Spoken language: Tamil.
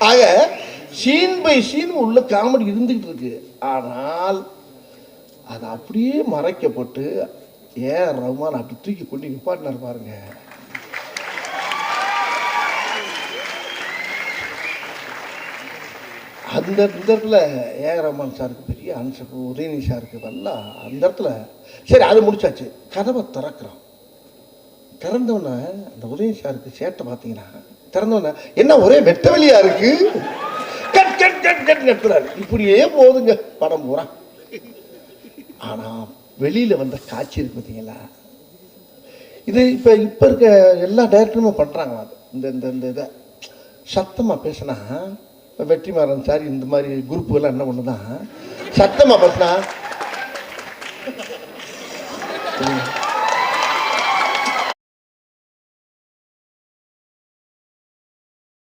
ஆக சீன் பை சீன் உள்ள காமெடி இருந்துகிட்டு இருக்கு. ஆனால் அது அப்படியே மறைக்கப்பட்டு ஏன் ரஹ்மான் அப்படி தூக்கி கொண்டு நிப்பாட்டினார் பாருங்க. அந்த இடத்துல ஏஆர் ரஹ்மான் சாருக்கு பெரிய ஆன்சர், உதயநிதி சாருக்கு எல்லாம் அந்த இடத்துல சரி அது முடிச்சாச்சு. கதவை திறக்கிறோம். திறந்தவொன்னே அந்த உதயநிதி சாருக்கு சேட்டை பார்த்தீங்கன்னா திறந்தவொன்னே என்ன ஒரே வெட்ட வெளியா இருக்கு, கட் கட் கட் கட் கட்டுறாரு. இப்படியே போகுதுங்க படம் பூரா. ஆனால் வெளியில் வந்த காட்சி இருக்கு பார்த்தீங்களா, இது இப்போ இருக்க எல்லா டைரக்டருமே பண்ணுறாங்க. அது இந்த இந்த இந்த இதை சத்தமாக பேசினா வெற்றிமாறன் சார் இந்த மாதிரி குரூப்புகள்லாம் என்ன பண்ணுதான் சத்தமாக பேசினா